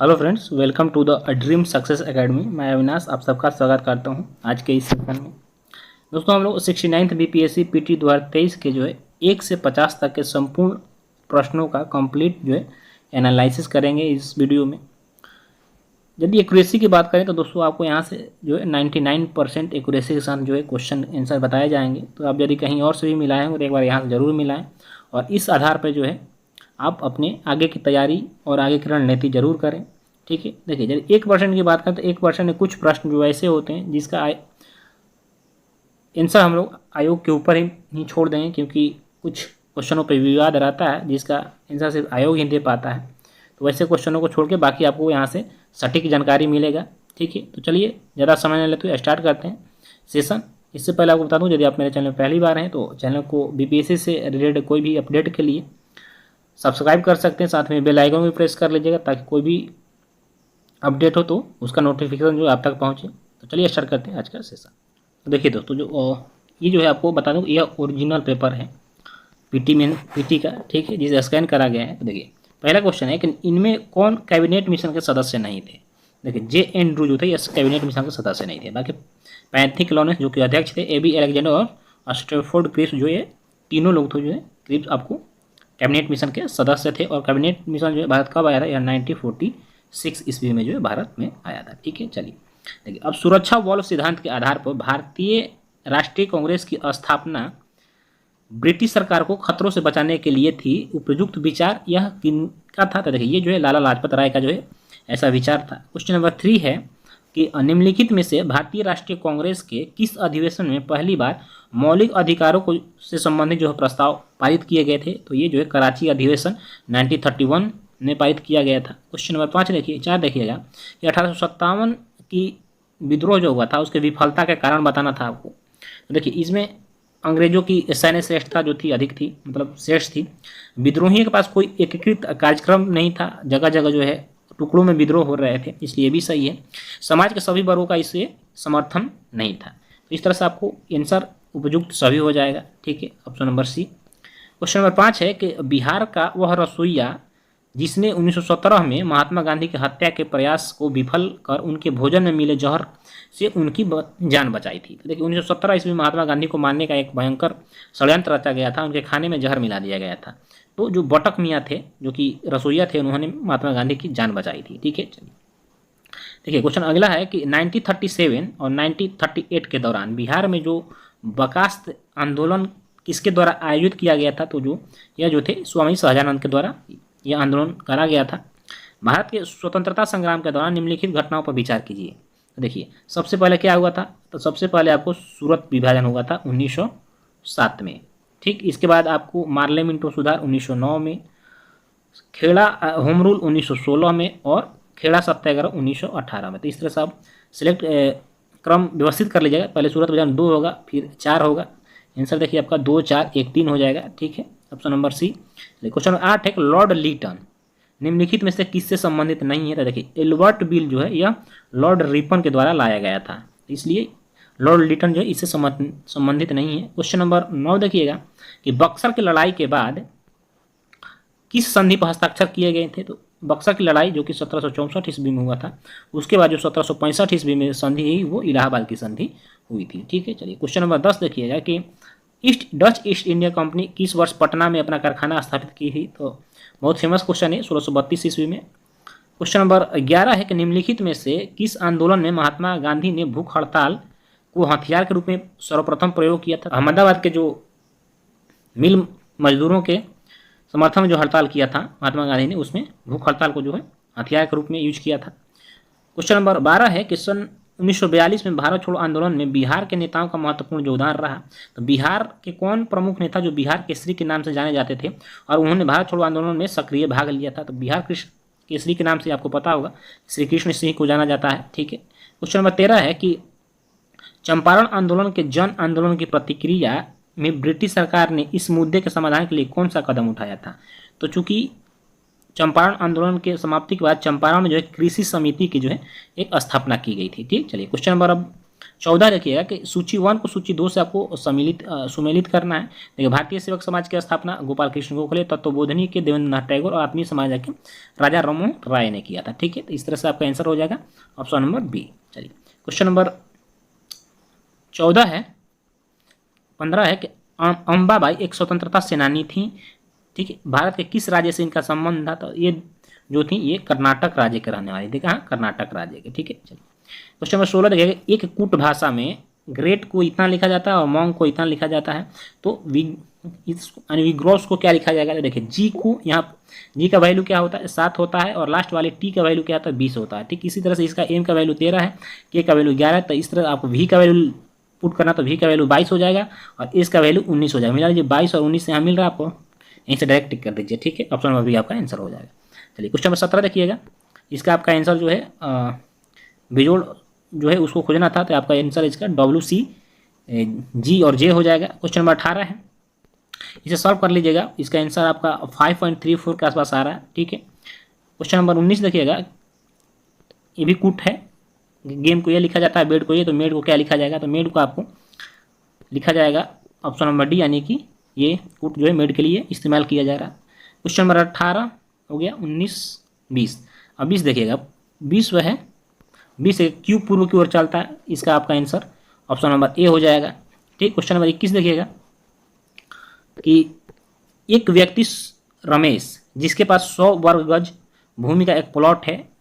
Hello friends, welcome to the dream success academy. मैं अविनाश आप सबका स्वागत करता हूं आज के इस सेशन में। दोस्तों, हम लोग 69th बीपीएससी पीटी 2023 के जो है 1 से 50 तक के संपूर्ण प्रश्नों का कंप्लीट जो है एनालिसिस करेंगे इस वीडियो में। यदि एक्यूरेसी की बात करें तो दोस्तों आपको यहाँ से जो है 99% एक्यूरेसी के साथ जो है क्वेश्चन आंसर बताए जाएंगे। तो आप यदि कहीं और से भी मिलाएँ तो एक बार यहाँ से ज़रूर मिलाएँ और इस आधार पर जो है आप अपने आगे की तैयारी और आगे की रणनीति जरूर करें। ठीक है, देखिए यदि 1% की बात करें तो 1% में कुछ प्रश्न जो ऐसे होते हैं जिसका आंसर हम लोग आयोग के ऊपर ही छोड़ देंगे, क्योंकि कुछ क्वेश्चनों पर विवाद रहता है जिसका आंसर सिर्फ आयोग ही दे पाता है। तो वैसे क्वेश्चनों को छोड़ के बाकी आपको यहाँ से सटीक जानकारी मिलेगा। ठीक है, तो चलिए ज़्यादा समय नहीं लेते हुए स्टार्ट करते हैं सेशन। इससे पहले आपको बता दूँ, यदि आप मेरे चैनल में पहली बार हैं तो चैनल को बीपीएससी से रिलेटेड कोई भी अपडेट के लिए सब्सक्राइब कर सकते हैं, साथ में बेल आइकन भी प्रेस कर लीजिएगा ताकि कोई भी अपडेट हो तो उसका नोटिफिकेशन जो आप तक पहुंचे। तो चलिए स्टार्ट करते हैं आज का सेशन। तो देखिए दोस्तों, जो ये जो है आपको बता दूं, यह ओरिजिनल पेपर है पीटी का। ठीक है, जिसे स्कैन करा गया है। तो देखिए पहला क्वेश्चन है कि इनमें कौन कैबिनेट मिशन के सदस्य नहीं थे। देखिए जे एंड्रू जो थे यह कैबिनेट मिशन के सदस्य नहीं थे। बाकी पैंथिक लॉरेंस जो कि अध्यक्ष थे, एबी अलेक्जेंडर और स्टैफोर्ड क्रिप्स जो ये तीनों लोग थे जो है क्रिप्स आपको कैबिनेट मिशन के सदस्य थे। और कैबिनेट मिशन जो है भारत कब आया था, यह 1946 ईस्वी में जो है भारत में आया था। ठीक है, चलिए देखिए अब सुरक्षा वॉल्व सिद्धांत के आधार पर भारतीय राष्ट्रीय कांग्रेस की स्थापना ब्रिटिश सरकार को खतरों से बचाने के लिए थी। उपयुक्त विचार यह किनका था? तो देखिए ये जो है लाला लाजपत राय का जो है ऐसा विचार था। क्वेश्चन नंबर 3 है कि निम्नलिखित में से भारतीय राष्ट्रीय कांग्रेस के किस अधिवेशन में पहली बार मौलिक अधिकारों को से संबंधित जो है प्रस्ताव पारित किए गए थे? तो ये जो है कराची अधिवेशन 1931 में पारित किया गया था। क्वेश्चन नंबर 5 देखिए 4 देखिएगा कि 1857 की विद्रोह जो हुआ था उसके विफलता के कारण बताना था आपको। तो देखिए इसमें अंग्रेजों की सैन्य श्रेष्ठता जो थी अधिक थी, मतलब श्रेष्ठ थी। विद्रोहियों के पास कोई एकीकृत कार्यक्रम नहीं था, जगह जगह जो है टुकड़ों में विद्रोह हो रहे थे, इसलिए भी सही है। समाज के सभी वर्गों का इससे समर्थन नहीं था। तो इस तरह से आपको आंसर उपयुक्त सभी हो जाएगा। ठीक है, option number C. Question number 5 है कि बिहार का वह रसोइया जिसने 1917 में महात्मा गांधी की हत्या के प्रयास को विफल कर उनके भोजन में मिले जहर से उनकी जान बचाई थी। तो देखिए 1917 ईस्वी में महात्मा गांधी को मारने का एक भयंकर षड्यंत्र रचा गया था, उनके खाने में जहर मिला दिया गया था। तो जो बटक मियाँ थे जो कि रसोइया थे, उन्होंने महात्मा गांधी की जान बचाई थी। ठीक है, चलिए देखिए क्वेश्चन अगला है कि 1937 और 1938 के दौरान बिहार में जो बर्खास्त आंदोलन किसके द्वारा आयोजित किया गया था? तो यह जो थे स्वामी सहजानंद के द्वारा यह आंदोलन करा गया था। भारत के स्वतंत्रता संग्राम के दौरान निम्नलिखित घटनाओं पर विचार कीजिए। तो देखिए सबसे पहले क्या हुआ था? तो सबसे पहले आपको सूरत विभाजन हुआ था 1907 में। ठीक, इसके बाद आपको मार्ले मिंटो सुधार 1909 में, खेड़ा होम रूल 1916 में और खेड़ा सत्याग्रह 1918 में। तो इस तरह से आप सिलेक्ट क्रम व्यवस्थित कर लीजिएगा। पहले सूरत विभाजन 2 होगा, फिर 4 होगा। आंसर देखिए आपका 2, 4, 1, 3 हो जाएगा। ठीक है, option number C. Question number 8 है लॉर्ड लीटन निम्नलिखित में से किससे संबंधित नहीं है? तो देखिए एल्बर्ट बिल जो है यह लॉर्ड रिपन के द्वारा लाया गया था, इसलिए लॉर्ड लीटन जो है इससे संबंधित नहीं है। क्वेश्चन नंबर 9 देखिएगा कि बक्सर की लड़ाई के बाद किस संधि पर हस्ताक्षर किए गए थे? तो बक्सर की लड़ाई जो कि 1764 ईस्वी में हुआ था, उसके बाद जो 1765 ईस्वी में संधि हुई वो इलाहाबाद की संधि हुई थी। ठीक है, चलिए क्वेश्चन नंबर 10 देखिएगा कि डच ईस्ट इंडिया कंपनी किस वर्ष पटना में अपना कारखाना स्थापित की थी? तो बहुत फेमस क्वेश्चन है, 1632 ईस्वी में। क्वेश्चन नंबर 11 है कि निम्नलिखित में से किस आंदोलन में महात्मा गांधी ने भूख हड़ताल को हथियार के रूप में सर्वप्रथम प्रयोग किया था? अहमदाबाद के जो मिल मजदूरों के समर्थन में जो हड़ताल किया था महात्मा गांधी ने, उसमें भूख हड़ताल को जो है हथियार के रूप में यूज किया था। क्वेश्चन नंबर 12 है कि सन 1942 में भारत छोड़ो आंदोलन में बिहार के नेताओं का महत्वपूर्ण योगदान रहा। तो बिहार के कौन प्रमुख नेता जो बिहार केसरी के नाम से जाने जाते थे और उन्होंने भारत छोड़ो आंदोलन में सक्रिय भाग लिया था? तो बिहार केसरी के नाम से आपको पता होगा श्री कृष्ण सिंह को जाना जाता है। ठीक है, क्वेश्चन नंबर 13 है कि चंपारण आंदोलन के जन आंदोलन की प्रतिक्रिया में ब्रिटिश सरकार ने इस मुद्दे के समाधान के लिए कौन सा कदम उठाया था? तो चूंकि चंपारण आंदोलन के समाप्ति के बाद चंपारण में जो है कृषि समिति की जो है एक स्थापना की गई थी। ठीक, चलिए क्वेश्चन नंबर अब 14 रखिएगा कि सूची 1 को सूची 2 से आपको सुमेलित करना है। देखिए, भारतीय सेवक समाज की स्थापना गोपाल कृष्ण गोखले, तत्वबोधिनी के देवेंद्रनाथ टैगोर और आत्मीय समाज के राजा राममोहन राय ने किया था। ठीक है, तो इस तरह से आपका आंसर हो जाएगा ऑप्शन नंबर बी। चलिए, क्वेश्चन नंबर 15 है कि अंबाबाई एक स्वतंत्रता सेनानी थी। ठीक है, भारत के किस राज्य से इनका संबंध था? तो ये जो थी ये कर्नाटक राज्य के रहने वाली थी। कहाँ? कर्नाटक राज्य के। ठीक है, चलिए क्वेश्चन नंबर 16 देखिएगा, एक कूट भाषा में ग्रेट को इतना लिखा जाता है और मॉन्ग को इतना लिखा जाता है, तो विग्रॉस को क्या लिखा जाएगा? तो देखिए, जी को यहाँ जी का वैल्यू क्या होता है? 7 होता है और लास्ट वाले टी का वैल्यू क्या होता है? 20 होता है। ठीक, इसी तरह से इसका एम का वैल्यू 13 है, के का वैल्यू 11 है, तो इस तरह आपको वी का वैल्यू पुट करना, तो वी का वैल्यू 22 हो जाएगा और एस का वैल्यू 19 हो जाएगा। मिला लीजिए 22 और 19 यहाँ मिल रहा है आपको, यहीं से डायरेक्ट टिक कर दीजिए। ठीक है, ऑप्शन नंबर बी आपका आंसर हो जाएगा। चलिए, क्वेश्चन नंबर 17 देखिएगा, इसका आपका आंसर जो है बेजोड़ जो है उसको खोजना था, तो आपका आंसर इसका WC जी और जे हो जाएगा। क्वेश्चन नंबर 18 है, इसे सॉल्व कर लीजिएगा, इसका आंसर आपका 5.34 के आसपास आ रहा है। ठीक है, क्वेश्चन नंबर 19 देखिएगा, ये भी कूट है, गेम को ये लिखा जाता है, बेड को ये, तो मेड को क्या लिखा जाएगा? तो मेड को आपको लिखा जाएगा ऑप्शन नंबर डी, यानी कि ये कूट जो है मेड के लिए इस्तेमाल किया जा रहा है। क्वेश्चन नंबर 18 हो गया, 19, 20। अब 20 देखिएगा, 20 वह है 20 क्यों पूर्व की ओर चलता है, इसका आपका आंसर ऑप्शन नंबर ए हो जाएगा। ठीक, क्वेश्चन नंबर 21 देखिएगा कि एक व्यक्ति रमेश जिसके पास 100 वर्ग गज भूमि का एक प्लॉट है,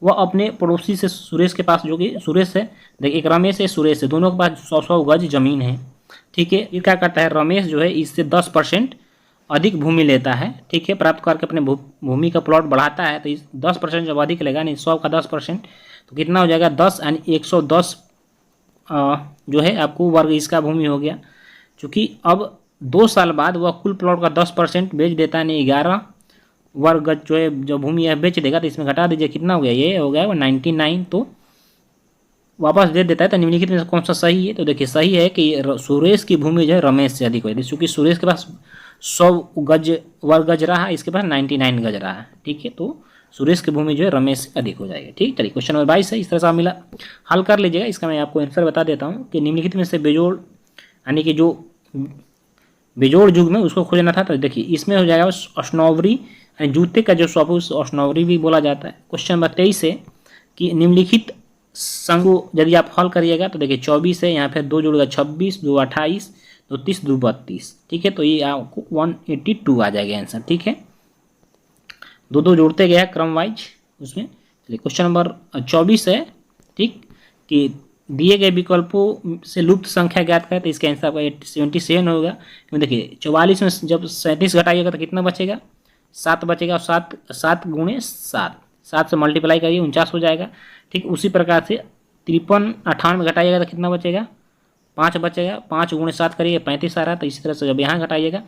वह अपने पड़ोसी से सुरेश के पास, जो कि सुरेश है, देखिए एक रमेश है सुरेश है, दोनों के पास 100 गज जमीन है। ठीक है, ये क्या करता है? रमेश जो है इससे 10% अधिक भूमि लेता है। ठीक है, प्राप्त करके अपने भूमि का प्लॉट बढ़ाता है, तो इस 10% जब अधिक लेगा, नहीं 100 का 10%, तो कितना हो जाएगा? 10, यानी 110 जो है आपको वर्ग इसका भूमि हो गया। चूँकि अब 2 साल बाद वह कुल प्लॉट का 10% बेच देता है, नहीं 11 वर्ग गज जो है जो भूमि है बेच देगा, तो इसमें घटा दीजिए कितना हो गया? ये हो गया वो 99, तो वापस दे देता है। तो निम्नलिखित में से कौन सा सही है? तो देखिए, सही है कि सुरेश की भूमि जो है रमेश से अधिक हुई थी, क्योंकि सुरेश के पास 100 वर्ग गज रहा है, इसके पास 99 गज रहा है। ठीक है, तो सुरेश की भूमि जो है रमेश से अधिक हो जाएगी। ठीक, चलिए क्वेश्चन नंबर 22 है, इस तरह से आप मिला हल कर लीजिएगा। इसका मैं आपको आंसर बता देता हूँ कि निम्नलिखित में से बेजोड़, यानी कि जो बेजोड़ युग में उसको खोजना था, तो देखिए इसमें हो जाएगा अश्नौवरी, यानी जूते का जो शॉप है उस अश्नौवरी भी बोला जाता है। क्वेश्चन नंबर 23 है कि निम्नलिखित संगो यदि आप हल करिएगा, तो देखिए 24 है, यहाँ फिर 2 जुड़ेगा 26, 2 28, 2 30, 2 32। ठीक है, तो ये आपको 182 आ जाएगा आंसर। ठीक है, 2 जोड़ते गया क्रम वाइज उसमें। चलिए, क्वेश्चन नंबर 24 है, ठीक, कि दिए गए विकल्पों से लुप्त संख्या ज्ञात करें, तो इसका आंसर आपका 77 होगा। क्योंकि देखिए 44 में जब 37 घटाइएगा तो कितना बचेगा? 7 बचेगा, और 7 गुणे 7 से मल्टीप्लाई करिए 49 हो जाएगा। ठीक, उसी प्रकार से 53 58 में घटाइएगा तो कितना बचेगा? 5 बचेगा, 5 गुणे 7 करिए 35 आ रहा है। तो इसी तरह से जब यहाँ घटाइएगा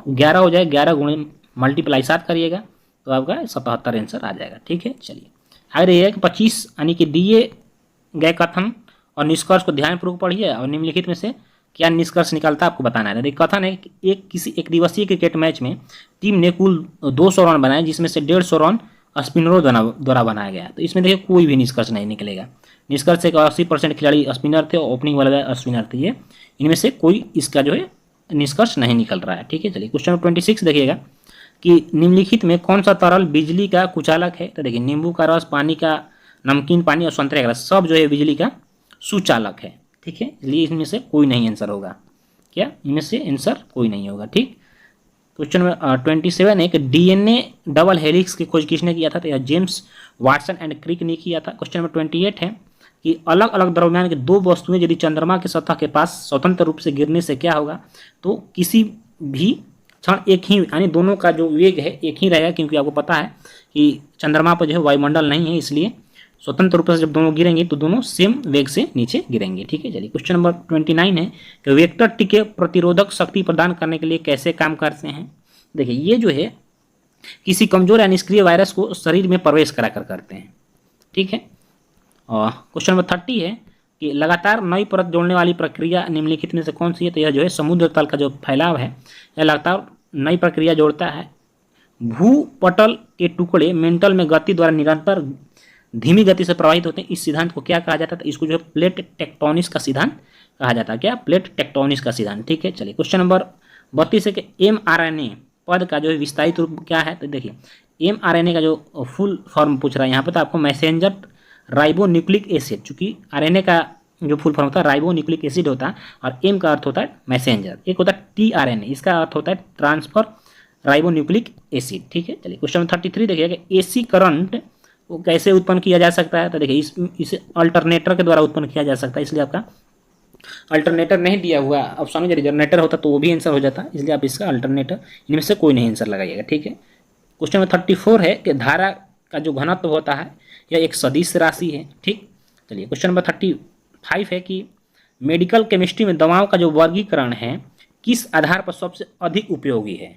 11 हो जाएगा, 11 गुणे मल्टीप्लाई 7 करिएगा तो आपका 77 आंसर आ जाएगा। ठीक है, चलिए आगे रहिएगा कि 25, यानी कि दिए गए कथन और निष्कर्ष को ध्यानपूर्वक पढ़िए और निम्नलिखित में से क्या निष्कर्ष निकलता है आपको बताना है। देखिए, कथन है कि किसी एक दिवसीय क्रिकेट मैच में टीम ने कुल 200 रन बनाए, जिसमें से 150 रन स्पिनरों द्वारा बनाया गया। तो इसमें देखिए कोई भी निष्कर्ष नहीं निकलेगा। निष्कर्ष है कि 80% खिलाड़ी स्पिनर थे और ओपनिंग वाले स्पिनर थे। ये इनमें से कोई इसका जो है निष्कर्ष नहीं निकल रहा है। ठीक है, चलिए क्वेश्चन नंबर 26 देखिएगा कि निम्नलिखित में कौन सा तरल बिजली का कुचालक है। तो देखिए, नींबू का रस, पानी का, नमकीन पानी और संतरे का रस, सब जो है बिजली का सुचालक है। ठीक है, इसलिए इनमें से कोई नहीं आंसर होगा। क्या? इनमें से आंसर कोई नहीं होगा। ठीक, क्वेश्चन नंबर 27 है कि DNA डबल हेलिक्स की खोज किसने किया था। तो यह जेम्स वाटसन एंड क्रिक ने किया था। क्वेश्चन नंबर 28 है कि अलग अलग द्रव्यमान की 2 वस्तुएं यदि चंद्रमा की सतह के पास स्वतंत्र रूप से गिरने से क्या होगा। तो किसी भी क्षण एक ही, यानी दोनों का जो वेग है एक ही रहेगा, क्योंकि आपको पता है कि चंद्रमा पर जो है वायुमंडल नहीं है, इसलिए स्वतंत्र रूप से जब दोनों गिरेंगे तो दोनों सेम वेग से नीचे गिरेंगे। ठीक है, चलिए क्वेश्चन नंबर 29 है कि वेक्टर टी के प्रतिरोधक शक्ति प्रदान करने के लिए कैसे काम करते हैं। देखिए, ये जो है किसी कमजोर या निष्क्रिय वायरस को शरीर में प्रवेश कराकर करते हैं। ठीक है, और क्वेश्चन नंबर 30 है कि लगातार नई परत जोड़ने वाली प्रक्रिया निम्नलिखित में से कौन सी है। तो यह जो है समुद्र तल का जो फैलाव है, यह लगातार नई प्रक्रिया जोड़ता है। भूपटल के टुकड़े मेंटल में गति द्वारा निरंतर धीमी गति से प्रवाहित होते हैं। इस सिद्धांत को क्या कहा जाता है? इसको जो है प्लेट टेक्टोनिक्स का सिद्धांत कहा जाता है। क्या? प्लेट टेक्टोनिक्स का सिद्धांत। ठीक है, चलिए क्वेश्चन नंबर 32 है कि mRNA पद का जो है विस्तारित रूप क्या है? तो देखिए mRNA का जो फुल फॉर्म पूछ रहा है यहाँ पे, तो आपको मैसेंजर राइबोन्यूक्लिक एसिड, चूंकि आरएनए का जो फुल फॉर्म होता है राइबोन्यूक्लिक एसिड होता है, और एम का अर्थ होता है मैसेंजर, एक होता है टीआरएनए, इसका अर्थ होता है ट्रांसफर राइबोन्यूक्लिक एसिड। ठीक है, चलिए क्वेश्चन 33 देखिएगा, एसी करंट वो कैसे उत्पन्न किया जा सकता है? तो देखिए इसे अल्टरनेटर के द्वारा उत्पन्न किया जा सकता है, इसलिए आपका अल्टरनेटर नहीं दिया हुआ ऑप्शन में, यदि जनरेटर होता तो वो भी आंसर हो जाता, इसलिए आप इसका अल्टरनेटर इनमें से कोई नहीं आंसर लगाइएगा। ठीक है, क्वेश्चन नंबर 34 है कि धारा का जो घनत्व होता है यह एक सदिश राशि है। ठीक, चलिए क्वेश्चन नंबर 35 है कि मेडिकल केमिस्ट्री में दवाओं का जो वर्गीकरण है किस आधार पर सबसे अधिक उपयोगी है?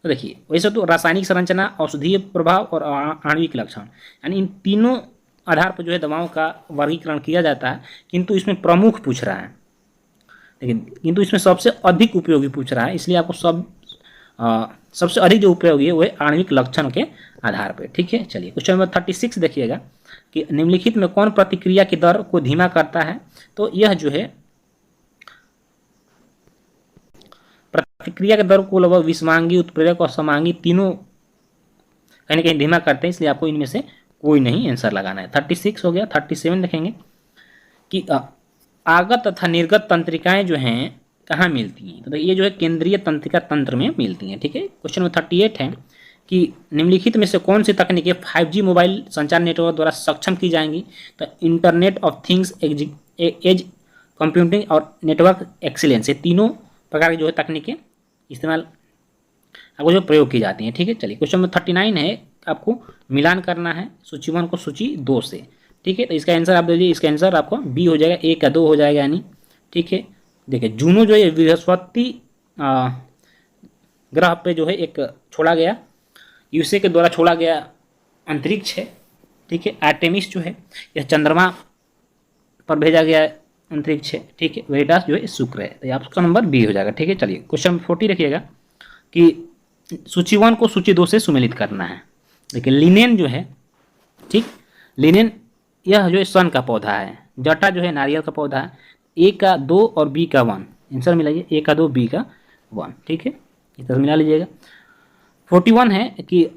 तो देखिए वैसे तो रासायनिक संरचना, औषधीय प्रभाव और आणविक लक्षण, यानी इन तीनों आधार पर जो है दवाओं का वर्गीकरण किया जाता है, किंतु इसमें प्रमुख पूछ रहा है, लेकिन किंतु इसमें सबसे अधिक उपयोगी पूछ रहा है, इसलिए आपको सबसे अधिक जो उपयोगी है वो है आणविक लक्षण के आधार पर। ठीक है, चलिए क्वेश्चन नंबर 36 देखिएगा कि निम्नलिखित में कौन प्रतिक्रिया की दर को धीमा करता है? तो यह जो है प्रतिक्रिया के दर को लगभग विषमांगी, उत्प्रेरक और समांगी तीनों कहीं ना कहीं धीमा करते हैं, इसलिए आपको इनमें से कोई नहीं आंसर लगाना है। 36 हो गया। 37 देखेंगे कि आगत तथा निर्गत तंत्रिकाएं जो हैं कहाँ मिलती हैं? तो ये जो है केंद्रीय तंत्रिका तंत्र में मिलती हैं। ठीक है, क्वेश्चन नंबर 38 है कि निम्नलिखित में से कौन सी तकनीकें 5G मोबाइल संचार नेटवर्क द्वारा सक्षम की जाएंगी? तो internet of things, edge computing और नेटवर्क एक्सीलेंस, ये तीनों प्रकार की जो है तकनीकें इस्तेमाल आपको जो प्रयोग की जाती हैं। ठीक है, चलिए क्वेश्चन नंबर 39 है, आपको मिलान करना है सूची 1 को सूची 2 से। ठीक है, तो इसका आंसर आप दे दीजिए, इसका आंसर आपको बी हो जाएगा, ए का 2 हो जाएगा यानी। ठीक है, देखिए जूनो जो है बृहस्पति ग्रह पे जो है एक छोड़ा गया, यूएसए के द्वारा छोड़ा गया अंतरिक्ष है। ठीक है, आर्टेमिस जो है यह चंद्रमा पर भेजा गया अंतरिक्ष है। ठीक है, वेरिटास जो है शुक्र है, तो आपका नंबर बी हो जाएगा। ठीक है, चलिए क्वेश्चन 40 रखिएगा कि सूची 1 को सूची 2 से सुमेलित करना है। देखिए लिनेन जो है, ठीक, लिनेन यह जो है सन का पौधा है, जटा जो है नारियल का पौधा है, ए का 2 और बी का 1, आंसर मिलाइए, ए का 2 बी का 1। ठीक है, इस तरह मिला लीजिएगा। 41 है कि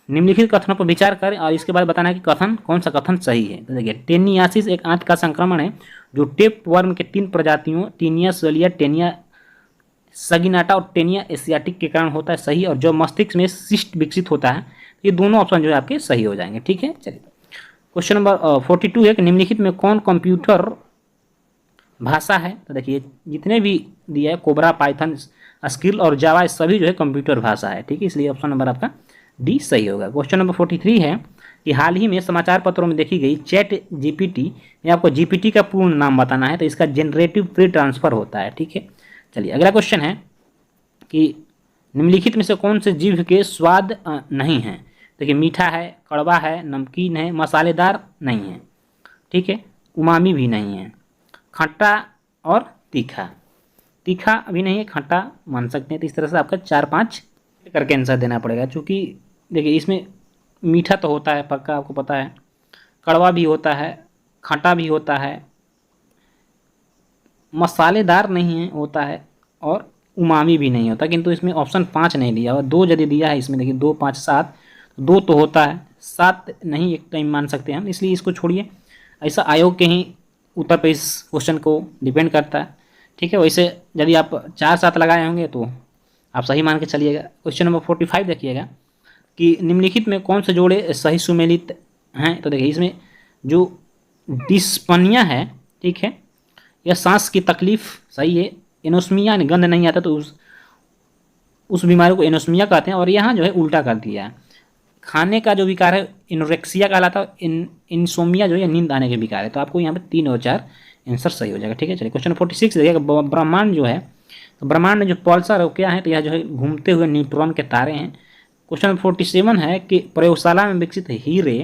निम्नलिखित कथनों पर विचार करें और इसके बाद बताना है कि कथन कौन सा कथन सही है। तो देखिए टेनियासिस एक आंत का संक्रमण है जो टेप वर्म के 3 प्रजातियों टीनिया सोलिया, टेनिया सगिनाटा और टेनिया एशियाटिक के कारण होता है, सही। और जो मस्तिष्क में सिस्ट विकसित होता है, ये दोनों ऑप्शन जो है आपके सही हो जाएंगे। ठीक है, चलिए क्वेश्चन नंबर 42 है कि निम्नलिखित में कौन कंप्यूटर भाषा है? तो देखिए जितने भी दिया है कोबरा, पाइथन, स्किल और जावा, सभी जो है कंप्यूटर भाषा है। ठीक है, इसलिए ऑप्शन नंबर आपका डी सही होगा। क्वेश्चन नंबर 43 है कि हाल ही में समाचार पत्रों में देखी गई चैट जीपीटी में आपको जीपीटी का पूर्ण नाम बताना है, तो इसका जनरेटिव प्री ट्रांसफर होता है। ठीक है, चलिए अगला क्वेश्चन है कि निम्नलिखित में से कौन से जीभ के स्वाद नहीं है? देखिए मीठा है, कड़वा है, नमकीन है, मसालेदार नहीं है, ठीक है, उमामी भी नहीं है, खट्टा और तीखा। तीखा भी नहीं है, खट्टा मान सकते हैं। तो इस तरह से आपका 4-5 करके आंसर देना पड़ेगा, क्योंकि देखिए इसमें मीठा तो होता है पक्का, आपको पता है, कड़वा भी होता है, खट्टा भी होता है, मसालेदार नहीं है होता है, और उमामी भी नहीं होता। किंतु इसमें ऑप्शन 5 नहीं दिया और 2 यदि दिया है इसमें, देखिए 2, 5, 7, 2 तो होता है, 7 नहीं एक टाइम मान सकते हैं हम, इसलिए इसको छोड़िए। ऐसा आयोग के ही उत्तर पे इस क्वेश्चन को डिपेंड करता है। ठीक है, वैसे यदि आप 4-7 लगाए होंगे तो आप सही मान के चलिएगा। क्वेश्चन नंबर 45 देखिएगा कि निम्नलिखित में कौन से जोड़े सही सुमेलित हैं? तो देखिए इसमें जो डिस्पनिया है, ठीक है, यह सांस की तकलीफ सही है। एनोस्मिया गंध नहीं आता तो उस बीमारी को एनोस्मिया कहते हैं, और यहाँ जो है उल्टा कर दिया है। खाने का जो विकार है इनोरेक्सिया कहलाता है, इंसोमिया जो है नींद आने के विकार है। तो आपको यहाँ पे 3 और 4 आंसर सही हो जाएगा। ठीक है, चलिए क्वेश्चन 46 देखिएगा, ब्रह्मांड जो है, तो ब्रह्मांड में जो पल्सर क्या है? तो यह जो है घूमते हुए न्यूट्रॉन के तारे हैं। क्वेश्चन 47 है कि प्रयोगशाला में विकसित हीरे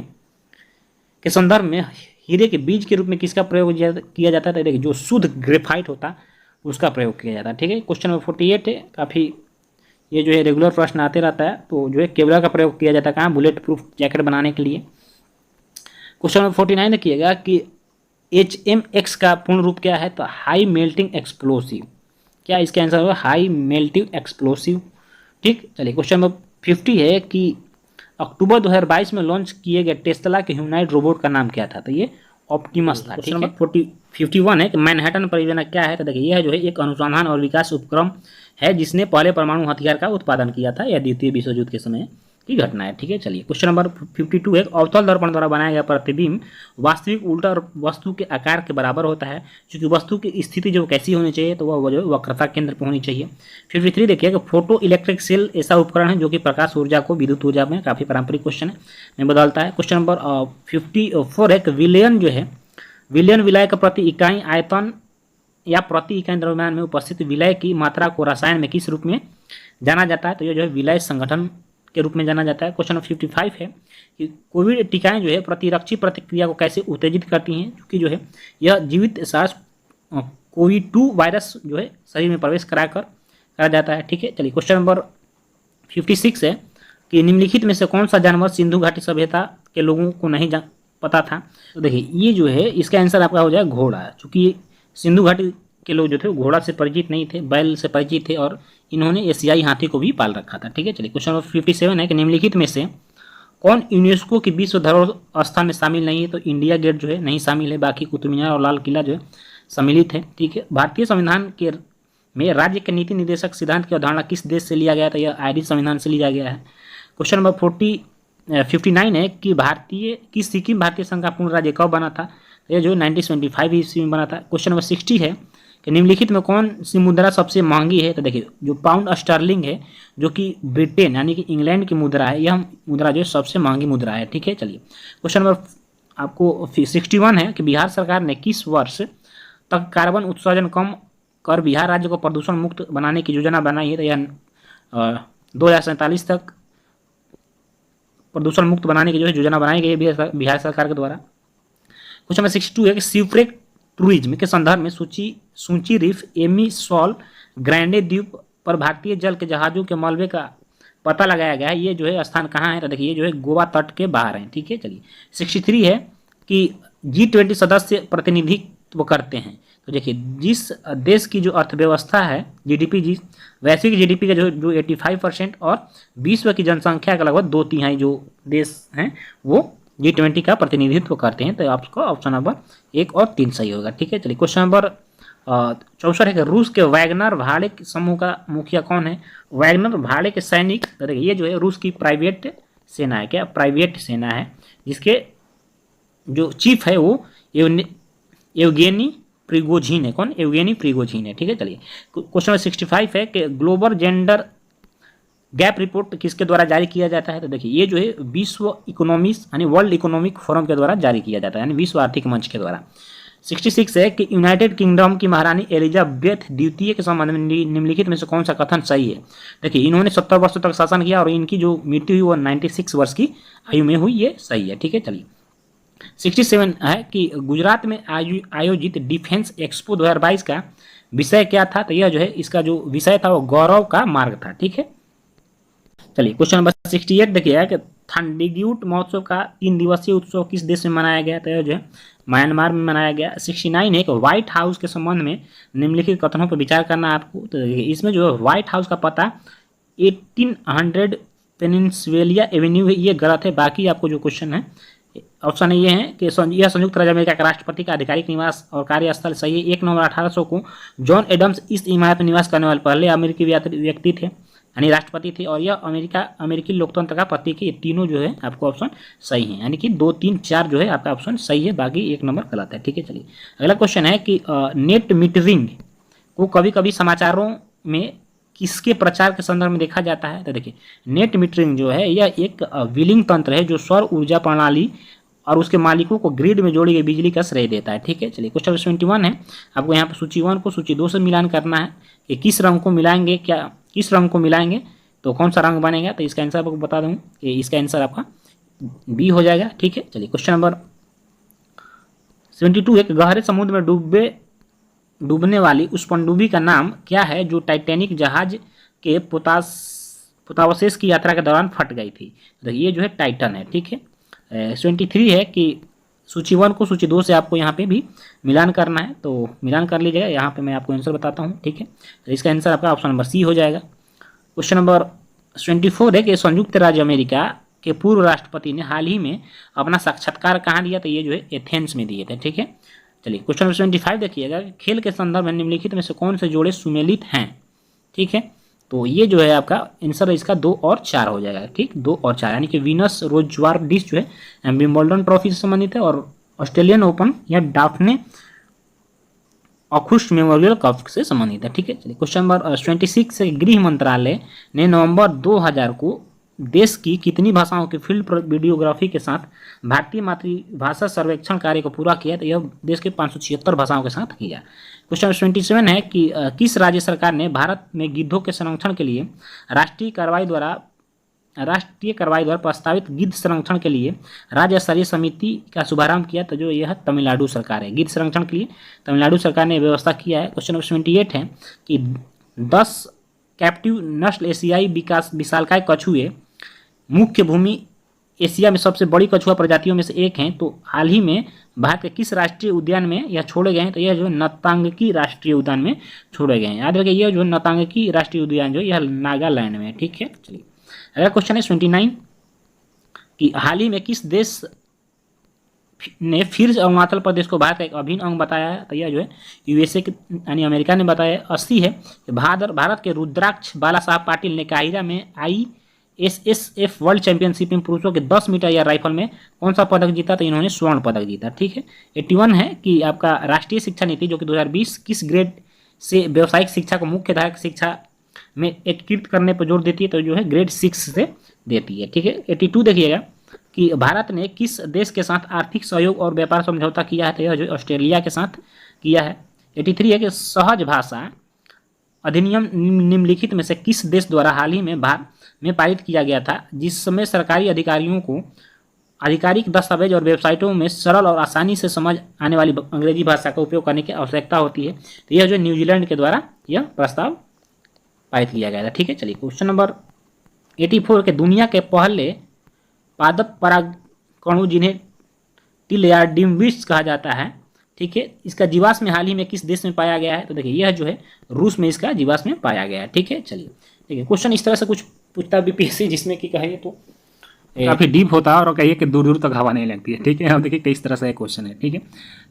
के संदर्भ में हीरे के बीज के रूप में किसका प्रयोग किया जाता है? तो देखिए जो शुद्ध ग्रेफाइट होता है उसका प्रयोग किया जाता है। ठीक है, क्वेश्चन नंबर 48 है, काफ़ी ये जो है रेगुलर प्रश्न आते रहता है, तो जो है केवड़ा का प्रयोग किया जाता है कहाँ? बुलेट प्रूफ जैकेट बनाने के लिए। क्वेश्चन नंबर 49 देखिएगा कि HMX का पूर्ण रूप क्या है, तो हाई मेल्टिंग एक्सप्लोसिव। क्या इसका आंसर होगा हाई मेल्टिंग एक्सप्लोसिव। ठीक, चलिए क्वेश्चन नंबर 50 है कि अक्टूबर 2022 में लॉन्च किए गए टेस्ला के ह्यूमनॉइड रोबोट का नाम क्या था, तो ये ऑप्टिमस था। ठीक है, 51 है कि मैनहट्टन परियोजना क्या है, तो देखिए यह जो है एक अनुसंधान और विकास उपक्रम है जिसने पहले परमाणु हथियार का उत्पादन किया था। यह द्वितीय विश्व युद्ध के समय की घटना है। ठीक है, चलिए क्वेश्चन नंबर 52 है, अवतल दर्पण द्वारा बनाया गया प्रतिबिंब वास्तविक उल्टा और वस्तु के आकार के बराबर होता है, क्योंकि वस्तु की स्थिति जो कैसी होनी चाहिए, तो वह जो वक्रता केंद्र पर होनी चाहिए। 53 देखिए कि फोटो इलेक्ट्रिक सेल ऐसा उपकरण है जो कि प्रकाश ऊर्जा को विद्युत ऊर्जा में, काफी पारंपरिक क्वेश्चन है, में बदलता है। क्वेश्चन नंबर 54 है कि विलयन जो है, विलयन विलय का प्रति इकाई आयतन या प्रति इकाई द्रव्यमान में उपस्थित विलय की मात्रा को रसायन में किस रूप में जाना जाता है, तो यह जो है विलय संगठन के रूप में जाना जाता है। क्वेश्चन नंबर 55 है कि कोविड टीकाएं जो है प्रतिरक्षी प्रतिक्रिया को कैसे उत्तेजित करती हैं, क्योंकि जो है यह जीवित सार्स कोविड-2 वायरस जो है शरीर में प्रवेश करा जाता है। ठीक है, चलिए क्वेश्चन नंबर 56 है कि निम्नलिखित में से कौन सा जानवर सिंधु घाटी सभ्यता के लोगों को नहीं पता था, तो देखिए ये जो है इसका आंसर आपका हो जाएगा घोड़ा, चूंकि सिंधु घाटी के लोग जो थे वो घोड़ा से परिचित नहीं थे, बैल से परिचित थे, और इन्होंने एशियाई हाथी को भी पाल रखा था। ठीक है, चलिए क्वेश्चन नंबर 57 है कि निम्नलिखित में से कौन यूनेस्को की विश्व धरोहर स्थान में शामिल नहीं है, तो इंडिया गेट जो है नहीं शामिल है, बाकी कुतुब मीनार और लाल किला जो है सम्मिलित है। ठीक है, भारतीय संविधान के में राज्य के नीति निर्देशक सिद्धांत की अवधारणा किस देश से लिया गया था, यह आयरिश संविधान से लिया गया है। क्वेश्चन नंबर 59 है कि सिक्किम भारतीय संघ का पूर्ण राज्य कब बना था, यह जो 1975 ईस्वी में बना था। क्वेश्चन नंबर 60 है कि निम्नलिखित में कौन सी मुद्रा सबसे महंगी है, तो देखिए जो पाउंड स्टर्लिंग है जो कि ब्रिटेन यानी कि इंग्लैंड की मुद्रा है, यह मुद्रा जो है सबसे महंगी मुद्रा है। ठीक है, चलिए क्वेश्चन नंबर आपको 61 है कि बिहार सरकार ने किस वर्ष तक कार्बन उत्सर्जन कम कर बिहार राज्य को प्रदूषण मुक्त बनाने की योजना बनाई है, तो यह 2047 तक प्रदूषण मुक्त बनाने की जो है योजना बनाई गई है बिहार सरकार के द्वारा। क्वेश्चन नंबर 62 है कि शिवप्रेक टूरिज्म के संदर्भ में सूची रिफ, एमी सॉल, ग्रैंडे द्वीप पर भारतीय जल के जहाजों के मलबे का पता लगाया गया है, ये जो है स्थान कहाँ है, तो देखिए ये जो है गोवा तट के बाहर है। ठीक है, चलिए 63 है कि G20 सदस्य प्रतिनिधित्व करते हैं, तो देखिए जिस देश की जो अर्थव्यवस्था है जीडीपी, जिस वैश्विक जीडीपी का जो 85% और विश्व की जनसंख्या का लगभग 2/3 जो देश हैं वो G20 का प्रतिनिधित्व करते हैं, तो आपको ऑप्शन नंबर 1 और 3 सही होगा। ठीक है, चलिए क्वेश्चन नंबर 64 है कि रूस के वैगनर भाड़े समूह का मुखिया कौन है। वैगनर भाड़े के सैनिक, देखिए ये जो है रूस की प्राइवेट सेना है, क्या प्राइवेट सेना है, जिसके जो चीफ है वो येवगेनी प्रिगोझिन है। कौन, येवगेनी प्रिगोझिन है। ठीक है, चलिए क्वेश्चन नंबर 65 है कि ग्लोबल जेंडर गैप रिपोर्ट किसके द्वारा जारी किया जाता है, तो देखिए ये जो है विश्व इकोनॉमिक्स यानी वर्ल्ड इकोनॉमिक फोरम के द्वारा जारी किया जाता है, यानी विश्व आर्थिक मंच के द्वारा। 66 है कि यूनाइटेड किंगडम की महारानी एलिजाबेथ द्वितीय के संबंध में निम्नलिखित में से कौन सा कथन सही है। देखिए इन्होंने 70 वर्षों तक शासन किया और इनकी जो मृत्यु हुई वो 96 वर्ष की आयु में हुई, ये सही है। ठीक है, चलिए 67 है कि गुजरात में आयोजित डिफेंस एक्सपो 2022 का विषय क्या था, तो यह जो है इसका जो विषय था वो गौरव का मार्ग था। ठीक है, चलिए क्वेश्चन नंबर 68 देखिए कि थंडीग्यूट महोत्सव का 3 दिवसीय उत्सव किस देश में मनाया गया, तो यह जो है म्यांमार में मनाया गया। 69 है कि व्हाइट हाउस के संबंध में निम्नलिखित कथनों पर विचार करना आपको, तो देखिए इसमें जो है व्हाइट हाउस का पता 1800 पेनिनसुला एवेन्यू है, ये गलत है। बाकी आपको जो क्वेश्चन है ऑप्शन ये है कि यह संयुक्त राज्य अमेरिका के राष्ट्रपति का आधिकारिक निवास और कार्यस्थल सही है। 1 नवंबर 1800 को जॉन एडम्स इस इमारत में निवास करने वाले पहले अमेरिकी व्यक्ति थे, यानी राष्ट्रपति थे, और यह अमेरिकी लोकतंत्र का प्रतीक है। ये तीनों जो है आपको ऑप्शन सही है, यानी कि 2, 3, 4 जो है आपका ऑप्शन सही है, बाकी 1 नंबर गलत है। ठीक है, चलिए अगला क्वेश्चन है कि नेट मीटरिंग को कभी कभी समाचारों में किसके प्रचार के संदर्भ में देखा जाता है, तो देखिए नेट मीटरिंग जो है यह एक व्हीलिंग तंत्र है जो सौर ऊर्जा प्रणाली और उसके मालिकों को ग्रिड में जोड़ी गई बिजली का श्रेय देता है। ठीक है, चलिए क्वेश्चन 71 है, आपको यहाँ पर सूची 1 को सूची 2 से मिलान करना है कि किस रंग को मिलाएंगे, किस रंग को मिलाएंगे तो कौन सा रंग बनेगा, तो इसका आंसर आपको बता दूं कि इसका आंसर आपका बी हो जाएगा। ठीक है, चलिए क्वेश्चन नंबर 72 है कि गहरे समुद्र में डूबने वाली उस पनडुब्बी का नाम क्या है जो टाइटैनिक जहाज के पोतावशेष की यात्रा के दौरान फट गई थी, तो ये जो है टाइटन है। ठीक है, 73 है कि सूची 1 को सूची 2 से आपको यहाँ पे भी मिलान करना है, तो मिलान कर लीजिएगा। यहाँ पे मैं आपको आंसर बताता हूँ, ठीक है। तो इसका आंसर आपका ऑप्शन नंबर सी हो जाएगा। क्वेश्चन नंबर 24 है कि संयुक्त राज्य अमेरिका के पूर्व राष्ट्रपति ने हाल ही में अपना साक्षात्कार कहाँ दिया, तो ये जो है एथेंस में दिए थे, ठीक है। चलिए क्वेश्चन नंबर 25 देखिएगा, खेल के संदर्भ में निम्नलिखित में से कौन से जोड़े सुमेलित हैं, ठीक है। तो ये जो है आपका आंसर इसका 2 और 4 हो जाएगा, ठीक, 2 और 4, यानी कि वीनस रोजवार्डिस जो है विंबलडन ट्रॉफी से संबंधित है और ऑस्ट्रेलियन ओपन या डाफने ऑकुस्ट मेमोरियल कप से संबंधित है, ठीक है। चलिए क्वेश्चन नंबर 26 से गृह मंत्रालय ने नवंबर 2000 को देश की कितनी भाषाओं की फील्ड वीडियोग्राफी के साथ भारतीय मातृभाषा सर्वेक्षण कार्य को पूरा किया, तो यह देश के 576 भाषाओं के साथ किया। क्वेश्चन 27 है कि किस राज्य सरकार ने भारत में गिद्धों के संरक्षण के लिए राष्ट्रीय कार्रवाई द्वारा प्रस्तावित गिद्ध संरक्षण के लिए राज्य स्तरीय समिति का शुभारंभ किया, तो जो यह तमिलनाडु सरकार है। गिद्ध संरक्षण के लिए तमिलनाडु सरकार ने व्यवस्था किया है। क्वेश्चन नंबर 28 है कि 10 कैप्टिव नस्ल एशियाई विशालकाय कछुए मुख्य भूमि एशिया में सबसे बड़ी कछुआ प्रजातियों में से एक हैं, तो हाल ही में भारत के किस राष्ट्रीय उद्यान में यह छोड़े गए हैं, तो यह जो नतांगकी राष्ट्रीय उद्यान में छोड़े गए हैं। याद रखिए यह जो नतांगकी राष्ट्रीय उद्यान जो यह नागालैंड में है, ठीक है। चलिए अगला क्वेश्चन है 29 कि हाल ही में किस देश ने फिर अरुणाचल प्रदेश को भारत का एक अभिन्न अंग बताया है, तो यह जो है यूएसए यानी अमेरिका ने बताया। 80 है कि भारत के रुद्राक्ष बाला साहब पाटिल ने काहिरा में ISSF वर्ल्ड चैंपियनशिप में पुरुषों के 10 मीटर या राइफल में कौन सा पदक जीता, तो इन्होंने स्वर्ण पदक जीता, ठीक है। 81 है कि आपका राष्ट्रीय शिक्षा नीति जो कि 2020 किस ग्रेड से व्यावसायिक शिक्षा को मुख्यधारा शिक्षा में एकीकृत करने पर जोर देती है, तो जो है ग्रेड 6 से देती है, ठीक है। 82 देखिएगा कि भारत ने किस देश के साथ आर्थिक सहयोग और व्यापार समझौता किया है, तो यह जो ऑस्ट्रेलिया के साथ किया है। 83 है कि सहज भाषा अधिनियम निम्नलिखित में से किस देश द्वारा हाल ही में भारत में पारित किया गया था, जिस समय सरकारी अधिकारियों को आधिकारिक दस्तावेज और वेबसाइटों में सरल और आसानी से समझ आने वाली अंग्रेजी भाषा का उपयोग करने की आवश्यकता होती है, तो यह जो न्यूजीलैंड के द्वारा यह प्रस्ताव पारित किया गया था, ठीक है। चलिए क्वेश्चन नंबर 84 के दुनिया के पहले पादप परागकणु जिन्हें टिल या डिम्बिट्स कहा जाता है, ठीक है, इसका जीवाश्म हाल ही में किस देश में पाया गया है, तो देखिए यह जो है रूस में इसका जीवाश्म पाया गया है, ठीक है। चलिए देखिए क्वेश्चन इस तरह से कुछ पूछता बीपीएससी जिसमें कि कहिए तो काफ़ी डीप होता है और कहिए कि दूर दूर तक हवा नहीं लगती है, ठीक है। अब देखिए किस तरह से एक क्वेश्चन है, ठीक है।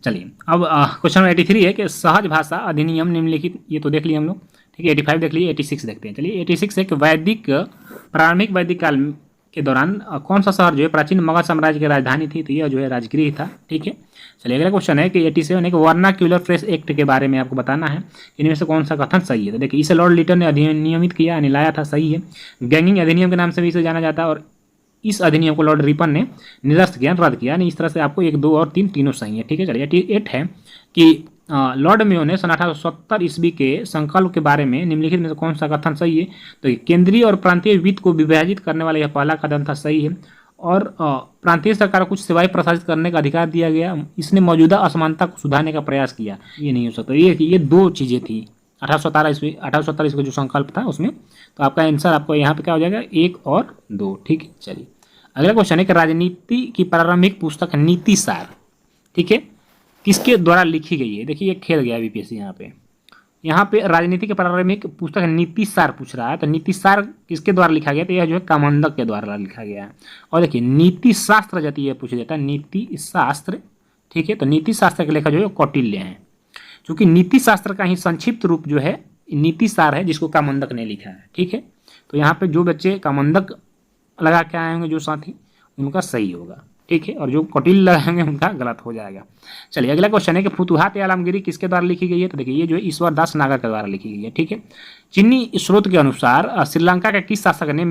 चलिए अब क्वेश्चन नंबर 83 है कि सहज भाषा अधिनियम निम्नलिखित, ये तो देख लिए हम लोग, ठीक है। 85 देख लिए, 86 देखते हैं। चलिए 86 है कि प्रारंभिक वैदिक काल के दौरान कौन सा शहर जो है प्राचीन मगध साम्राज्य की राजधानी थी, तो यह जो है राजगृह था, ठीक है। चलिए अगला क्वेश्चन है कि 87 एक वर्नाक्यूलर प्रेस एक्ट के बारे में आपको बताना है, इनमें से कौन सा कथन सही है, तो देखिए इसे लॉर्ड लिटन ने अधिनियमित किया यानी लाया था, सही है। गैंगिंग अधिनियम के नाम से भी इसे जाना जाता है और इस अधिनियम को लॉर्ड रिपन ने निरस्त किया, रद्द किया, यानी इस तरह से आपको 1, 2 और 3 तीनों सही है, ठीक है। चलिए 88 है कि लॉर्ड मेयो ने सन 1870 ईस्वी के संकल्प के बारे में निम्नलिखित में से कौन सा कथन सही है, तो केंद्रीय और प्रांतीय वित्त को विभाजित करने वाला यह पहला कदम था, सही है। और प्रांतीय सरकार को कुछ सेवाएं प्रसारित करने का अधिकार दिया गया, इसने मौजूदा असमानता को सुधारने का प्रयास किया, ये नहीं हो सकता। ये 2 चीज़ें थी 1870 ईस्वी का जो संकल्प था उसमें, तो आपका आंसर आपको यहाँ पे क्या हो जाएगा 1 और 2, ठीक है। चलिए अगला क्वेश्चन है कि राजनीति की प्रारंभिक पुस्तक नीति सार, ठीक है, किसके द्वारा लिखी गई है, देखिए ये खेल गया बीपीएससी यहाँ पे राजनीति के प्रारंभिक पुस्तक नीति सार पूछ रहा है, तो नीति सार किसके द्वारा लिखा गया, तो यह जो है कामंडक के द्वारा लिखा गया है। और देखिए नीति शास्त्र यदि ये पूछ देता है नीति शास्त्र, ठीक है, तो नीति शास्त्र के लेखक जो है कौटिल्य हैं, क्योंकि नीति शास्त्र का ही संक्षिप्त रूप जो है नीति सार है जिसको कामंडक ने लिखा है, ठीक है। तो यहाँ पे जो बच्चे कामंडक लगा के आए होंगे जो साथी, उनका सही होगा, ठीक है, और जो कौटिल्य लगाएंगे उनका गलत हो जाएगा। चलिए अगला क्वेश्चन है कि फुतुहात आलमगीरी किसके द्वारा लिखी गई है, तो देखिए ये जो है ईश्वर दास नागर के द्वारा लिखी गई है, ठीक है। चीनी स्रोत के अनुसार श्रीलंका के किस शासक ने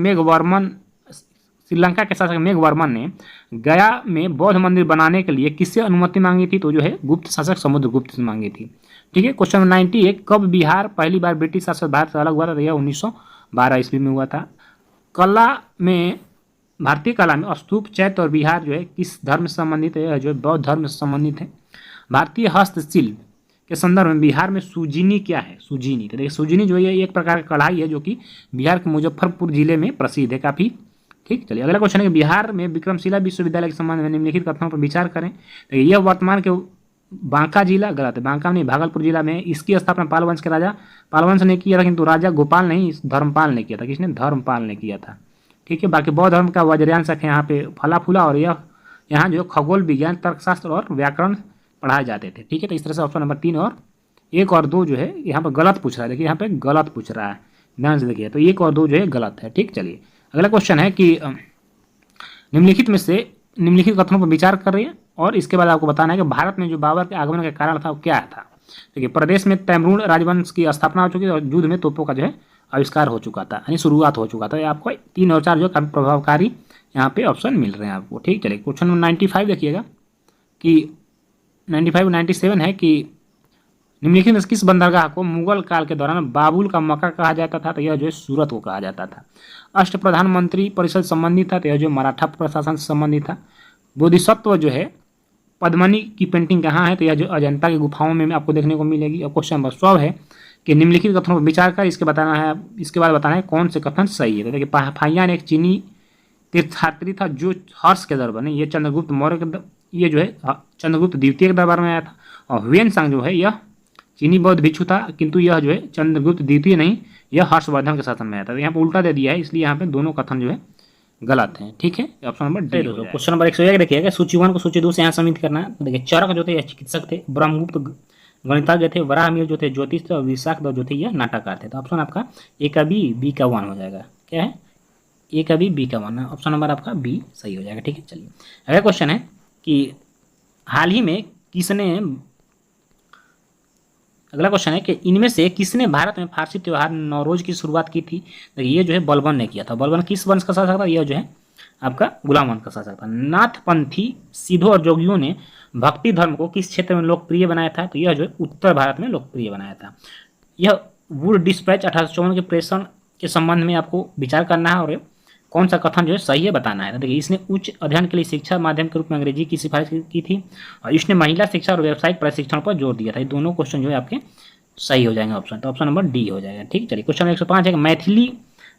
श्रीलंका के शासक मेघवर्मन ने गया में बौद्ध मंदिर बनाने के लिए किससे अनुमति मांगी थी, तो जो है गुप्त शासक समुद्रगुप्त से मांगी थी, ठीक है। क्वेश्चन 90 है कब बिहार पहली बार ब्रिटिश शासन भारत से अलग हुआ था, तो यह 1912 ईस्वी में हुआ था। भारतीय कला में स्तूप, चैत्य और विहार जो है किस धर्म से संबंधित है, जो है बौद्ध धर्म से संबंधित है। भारतीय हस्तशिल्प के संदर्भ में बिहार में सुजीनी क्या है, सुजीनी, तो देखिए सुजीनी जो है एक प्रकार की कढ़ाई है जो कि बिहार के मुजफ्फरपुर जिले में प्रसिद्ध है, काफ़ी ठीक, चलिए अगला क्वेश्चन है कि बिहार में विक्रमशिला विश्वविद्यालय के संबंध में निम्नलिखित कथनों पर विचार करें। तो यह वर्तमान के बांका जिला, गलत है, बांका नहीं, भागलपुर जिला में इसकी स्थापना पाल वंश के राजा पालवंश ने किया था, किंतु राजा गोपाल नहीं, धर्मपाल ने किया था। किसने? धर्मपाल ने किया था। ठीक है, बाकी बौद्ध धर्म का वज्रयान शक है यहाँ पे फला फूला, और यह यहाँ जो खगोल विज्ञान, तर्कशास्त्र और व्याकरण पढ़ाए जाते थे। ठीक है, तो इस तरह से ऑप्शन नंबर 3 और 1 और 2 जो है यहाँ पर गलत पूछ रहा है। देखिए यहाँ पे गलत पूछ रहा है, ध्यान से देखिए, तो 1 और 2 जो है गलत है। ठीक, चलिए अगला क्वेश्चन है कि निम्नलिखित में से निम्नलिखित कथनों पर विचार कर रही है और इसके बाद आपको बताना है कि भारत में जो बाबर के आगमन का कारण था वो क्या था। देखिए, प्रदेश में तैमूर राजवंश की स्थापना हो चुकी है और युद्ध में तोपों का जो है आविष्कार हो चुका था, यानी शुरुआत हो चुका था। ये आपको 3 और 4 जो काफी प्रभावकारी यहाँ पे ऑप्शन मिल रहे हैं आपको। ठीक, चलिए क्वेश्चन नंबर 95 देखिएगा कि 95 97 है कि निम्नलिखित में किस बंदरगाह को मुगल काल के दौरान बाबुल का मक्का कहा जाता था। तो यह जो है सूरत को कहा जाता था। अष्ट प्रधानमंत्री परिषद संबंधित था, तो यह जो मराठा प्रशासन से संबंधित था। बोधिसत्व जो है पद्मनी की पेंटिंग कहाँ है, तो यह जो अजंता की गुफाओं में आपको देखने को मिलेगी। और क्वेश्चन नंबर 100 है कि निम्नलिखित कथनों पर विचार कर इसके बाद बताना है कौन से कथन सही है। तो देखिए, फाहियान एक चीनी तीर्थयात्री था जो हर्ष के दरबार में, ये चंद्रगुप्त मौर्य के ये जो है चंद्रगुप्त द्वितीय के दरबार में आया था। और ह्वेनसांग जो है यह चीनी बौद्ध भिक्षु था, किंतु यह जो है चंद्रगुप्त द्वितीय नहीं, यह हर्षवर्धन के शासन में आया था। तो यहाँ पर उल्टा दे दिया है, इसलिए यहाँ पे दोनों कथन जो है गलत है। ठीक है, option number D. Question number 101 देखिएगा, सूची 1 को सूची 2 से यहाँ सम्मिलित करना है। तो देखिए, चरक जो थे यह चिकित्सक थे, ब्रह्मगुप्त गणितज्ञ थे, वराहमिहिर जो थे ज्योतिष थे, और विशाखदत्त जो थे यह नाटककार थे। तो ऑप्शन आपका ए का बी का 1 हो जाएगा। क्या है? ए का बी का 1, ऑप्शन नंबर आपका बी सही हो जाएगा। ठीक है, चलिए अगला क्वेश्चन है कि हाल ही में किसने, अगला क्वेश्चन है कि इनमें से किसने भारत में फारसी त्यौहार नौरोज की शुरुआत की थी। देखिए, ये जो है बलबन ने किया था। बलबन किस वंश का शासक था? यह जो है आपका गुलाम वंश का शासक था। नाथपंथी सिद्धों और जोगियों ने भक्ति धर्म को किस क्षेत्र में लोकप्रिय बनाया था? तो यह जो है उत्तर भारत में लोकप्रिय बनाया था। यह वुड डिस्पैच 1854 के प्रेषण के संबंध में आपको विचार करना है और कौन सा कथन जो है सही है बताना है। देखिए, इसने उच्च अध्ययन के लिए शिक्षा माध्यम के रूप में अंग्रेजी की सिफारिश की थी और इसने महिला शिक्षा और व्यावसायिक प्रशिक्षण पर जोर दिया था। ये दोनों क्वेश्चन जो है आपके सही हो जाएंगे ऑप्शन, तो ऑप्शन नंबर डी हो जाएगा। ठीक, चलिए क्वेश्चन 105 है कि मैथिली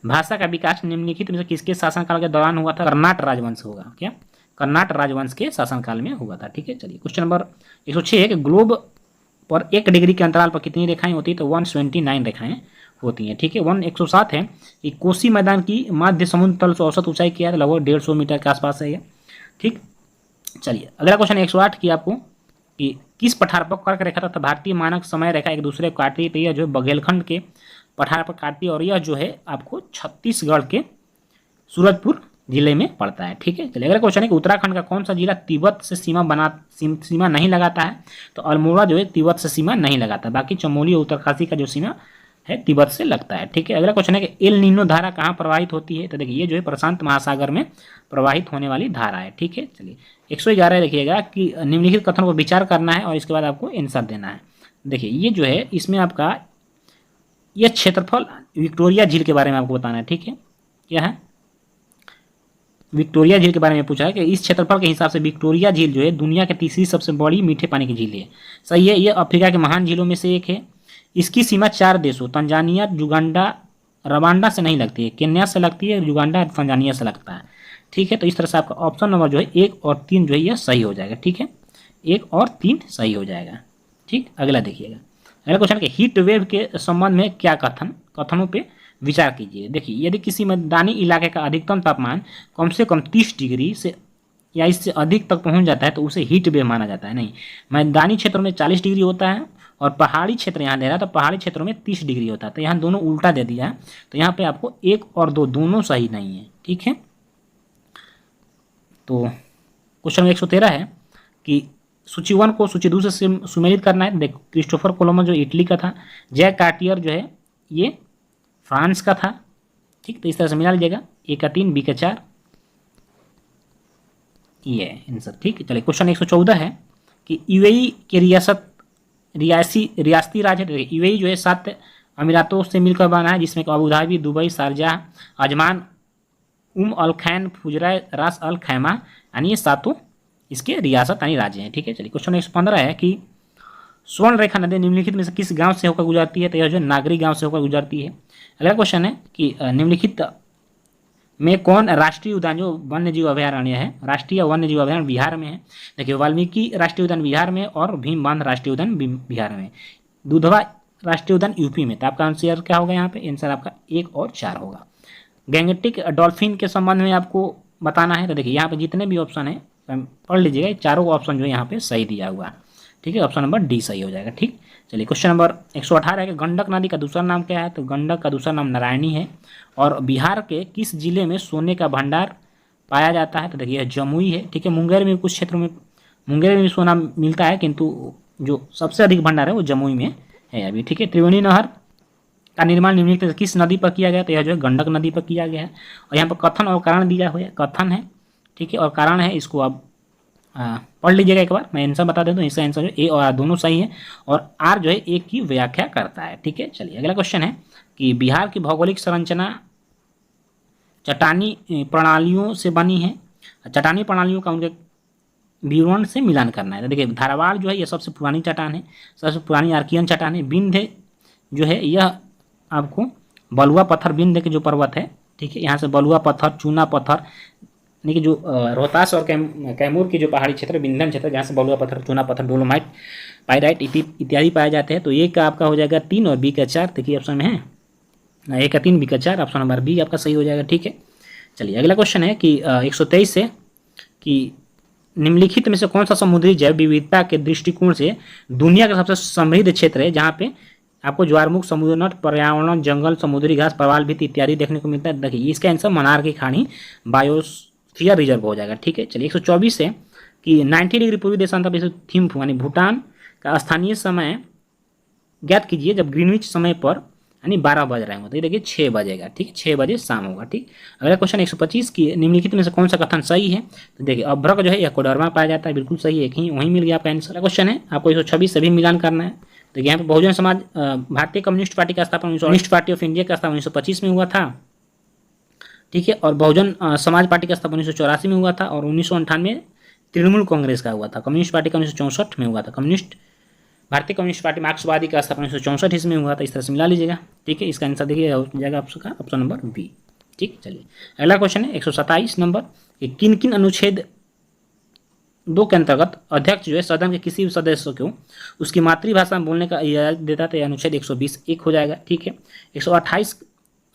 भाषा का विकास निम्नलिखित में से किसके शासनकाल के दौरान हुआ था? कर्नाट राजवंश होगा। क्या? कर्नाट राजवंश के शासनकाल में हुआ था। ठीक है, चलिए क्वेश्चन नंबर 106 है कि ग्लोब पर 1 डिग्री के अंतराल पर कितनी रेखाएं होती है? तो 129 रेखाएं होती हैं। ठीक है, 107 है कि कोसी मैदान की मध्य समुद्र तल से औसत ऊंचाई क्या है? लगभग 150 मीटर के आसपास है ये। ठीक, चलिए अगला क्वेश्चन 108 की आपको कि किस पठार पर कर्क रेखा तथा भारतीय मानक समय रेखा एक दूसरे को काटती है? तो यह जो है बघेलखंड के पठार पर काटती है और यह जो है आपको छत्तीसगढ़ के सूरजपुर जिले में पड़ता है। ठीक है, चलिए अगला क्वेश्चन है कि उत्तराखंड का कौन सा जिला तिब्बत से सीमा नहीं लगाता है? तो अल्मोड़ा जो है तिब्बत से सीमा नहीं लगाता, बाकी चमोली और उत्तरकाशी का जो सीमा है तिब्बत से लगता है। ठीक है, अगला क्वेश्चन है कि एल नीनो धारा कहाँ प्रवाहित होती है? तो देखिए, ये जो है प्रशांत महासागर में प्रवाहित होने वाली धारा है। ठीक है, चलिए 111 देखिएगा कि निम्नलिखित कथनों पर विचार करना है और इसके बाद आपको आंसर देना है। देखिए, ये जो है इसमें आपका यह क्षेत्रफल विक्टोरिया झील के बारे में आपको बताना है। ठीक है, क्या है? विक्टोरिया झील के बारे में पूछा है कि इस क्षेत्रफल के हिसाब से विक्टोरिया झील जो है दुनिया की तीसरी सबसे बड़ी मीठे पानी की झील है। सही है, यह अफ्रीका के महान झीलों में से एक है। इसकी सीमा 4 देशों तंजानिया, युगांडा, रवांडा से नहीं लगती है, केन्या से लगती है, युगांडा तंजानिया से लगता है। ठीक है, तो इस तरह से आपका ऑप्शन नंबर जो है 1 और 3 जो है यह सही हो जाएगा। ठीक है, 1 और 3 सही हो जाएगा। ठीक, अगला देखिएगा, अगला क्वेश्चन के हीट वेव के संबंध में क्या कथनों पे विचार कीजिए। देखिए, यदि किसी मैदानी इलाके का अधिकतम तापमान कम से कम 30 डिग्री से या इससे अधिक तक पहुंच जाता है तो उसे हीट वेव माना जाता है। नहीं, मैदानी क्षेत्रों में 40 डिग्री होता है और पहाड़ी क्षेत्र यहाँ दे रहा है तो पहाड़ी क्षेत्रों में 30 डिग्री होता है। तो यहाँ दोनों उल्टा दे दिया है, तो यहाँ पे आपको 1 और 2 दोनों सही नहीं है। ठीक है, तो क्वेश्चन 113 है कि सूची 1 को सूची 2 से सुमेलित करना है। देखो, क्रिस्टोफर कोलंबस जो इटली का था, जैक कार्टियर जो है ये फ्रांस का था। ठीक, तो इस तरह से मिला लीजिएगा, ए का 3 बी का 4 ये आंसर। ठीक, चलिए क्वेश्चन 114 है कि यूएई के रियासती राज्य है। यूएई जो है 7 अमीरातों से मिलकर बना है, जिसमें Abu Dhabi, Dubai, Sharjah, Ajman, अल खैन, फुजरा, रास अल खैमा, यानी ये 7 इसके रियासत यानी राज्य हैं। ठीक है, चलिए क्वेश्चन 115 है कि स्वर्ण रेखा नदी निम्नलिखित में से किस गांव से होकर गुजरती है? तो यह जो नागरी गांव से होकर गुजरती है। अगला क्वेश्चन है कि निम्नलिखित में कौन राष्ट्रीय उद्यान, जो वन्य जीव अभयारण्य है, राष्ट्रीय वन्य जीव अभयारण्य बिहार में है। देखिए वाल्मीकि राष्ट्रीय उद्यान बिहार में और भीमबांध राष्ट्रीय उद्यान बिहार में, दुधवा राष्ट्रीय उद्यान यूपी में। तो आपका आंसर क्या होगा यहाँ पे, आंसर आपका 1 और 4 होगा। गैंगेटिक डॉल्फिन के संबंध में आपको बताना है। तो देखिए यहाँ पे जितने भी ऑप्शन है पढ़ लीजिएगा, चारों ऑप्शन जो है यहाँ पे सही दिया हुआ है, ठीक है। ऑप्शन नंबर डी सही हो जाएगा, ठीक। चलिए क्वेश्चन नंबर 118 है कि गंडक नदी का दूसरा नाम क्या है। तो गंडक का दूसरा नाम नारायणी है। और बिहार के किस जिले में सोने का भंडार पाया जाता है। तो देखिए जमुई है, ठीक है। मुंगेर में कुछ क्षेत्रों में, मुंगेर में भी सोना मिलता है, किंतु जो सबसे अधिक भंडार है वो जमुई में है अभी, ठीक है। त्रिवेणी नहर का निर्माण निम्नलिखित किस नदी पर किया गया। तो यह जो है गंडक नदी पर किया गया है। और यहाँ पर कथन और कारण दिया हुआ है, कथन है, ठीक है, और कारण है। इसको आप पढ़ लीजिएगा एक बार, मैं आंसर बता देता हूँ। इसका आंसर जो ए और आर दोनों सही है, और आर जो है ए की व्याख्या करता है, ठीक है। चलिए अगला क्वेश्चन है कि बिहार की भौगोलिक संरचना चट्टानी प्रणालियों से बनी है। चट्टानी प्रणालियों का उनके विवरण से मिलान करना है। तो देखिए धारवाड़ जो है ये सबसे पुरानी चट्टान है, सबसे पुरानी आर्कियन चट्टान है। विंध्य जो है यह आपको बलुआ पत्थर, विंध्य के जो पर्वत है, ठीक है, यहाँ से बलुआ पत्थर, चूना पत्थर, यानी कि जो रोहतास और कैमूर की जो पहाड़ी क्षेत्र, विंध्यन क्षेत्र, जहाँ से बलुआ पत्थर, चूना पत्थर, डोलोमाइट, पाइराइट इत्यादि पाए जाते हैं। तो ए का आपका हो जाएगा 3 और बी का 4। देखिए ऑप्शन में है ए का 3, बी का 4, ऑप्शन नंबर बी आपका सही हो जाएगा, ठीक है। चलिए अगला क्वेश्चन है कि 123 से कि निम्नलिखित में से कौन सा समुद्री जैव विविधता के दृष्टिकोण से दुनिया का सबसे समृद्ध क्षेत्र है, जहाँ पे आपको ज्वारमुख, समुद्र तट, पर्यावरण, जंगल, समुद्री घास, प्रवाल भित्ति इत्यादि देखने को मिलता है। देखिए इसका आंसर मनार की खाड़ी बायोस्फीयर रिजर्व हो जाएगा, ठीक है। चलिए 124 है कि 90 डिग्री पूर्वी देशांतर थिम्फू यानी भूटान का स्थानीय समय ज्ञात कीजिए जब ग्रीनविच समय पर यानी 12 बज रहे होते। देखिए 6 बजेगा, ठीक, 6 बजे शाम होगा, ठीक। अगला क्वेश्चन 125 की निम्नलिखित में से कौन सा कथन सही है। तो देखिए अभ्रक जो है एक्वाडोर में पाया जाता है, बिल्कुल सही है, एक ही वहीं मिल गया आपका आंसर। क्वेश्चन है आपको 126 से भी मिलान करना है। तो यहाँ पे बहुजन समाज भारतीय कम्युनिस्ट पार्टी का स्थापना कम्युनिस्ट पार्टी ऑफ इंडिया का स्थापना 1925 में हुआ था, ठीक है। और बहुजन समाज पार्टी का स्थापना 1984 में हुआ था। और 1998 तृणमूल कांग्रेस का हुआ था। कम्युनिस्ट पार्टी का 1964 में हुआ था। भारतीय कम्युनिस्ट पार्टी मार्क्सवादी का स्थापना 1964 ईस्वी में हुआ था। इस तरह से मिला लीजिएगा, ठीक है। इसका आंसर देखिए हो जाएगा आपका ऑप्शन नंबर बी, ठीक। चलिए अगला क्वेश्चन है 127 नंबर कि किन किन अनुच्छेद 2 के अंतर्गत अध्यक्ष जो है सदन के किसी भी सदस्य को उसकी मातृभाषा में बोलने का इजाजत देता था। अनुच्छेद 120 एक हो जाएगा, ठीक है। 128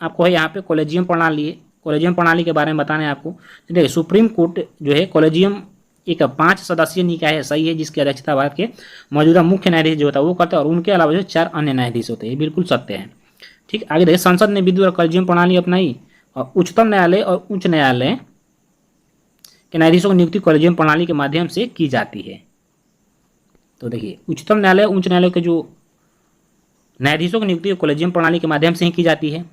आपको है यहाँ पे कॉलेजियम प्रणाली है। कॉलेजियम प्रणाली के बारे में बताना है आपको। देखिए सुप्रीम कोर्ट जो है कॉलेजियम एक 5 सदस्यीय निकाय है, सही है, जिसकी अध्यक्षता भारत के मौजूदा मुख्य न्यायाधीश जो होता है वो करते हैं, और उनके अलावा जो 4 अन्य न्यायाधीश होते हैं, ये बिल्कुल सत्य है, ठीक। आगे देखिए संसद ने विधि और कॉलेजियम प्रणाली अपनाई, और उच्चतम न्यायालय और उच्च न्यायालय के न्यायाधीशों की नियुक्ति कॉलेजियम प्रणाली के माध्यम से की जाती है। तो देखिए उच्चतम न्यायालय, उच्च न्यायालय के जो न्यायाधीशों की नियुक्ति कॉलेजियम प्रणाली के माध्यम से ही की जाती है।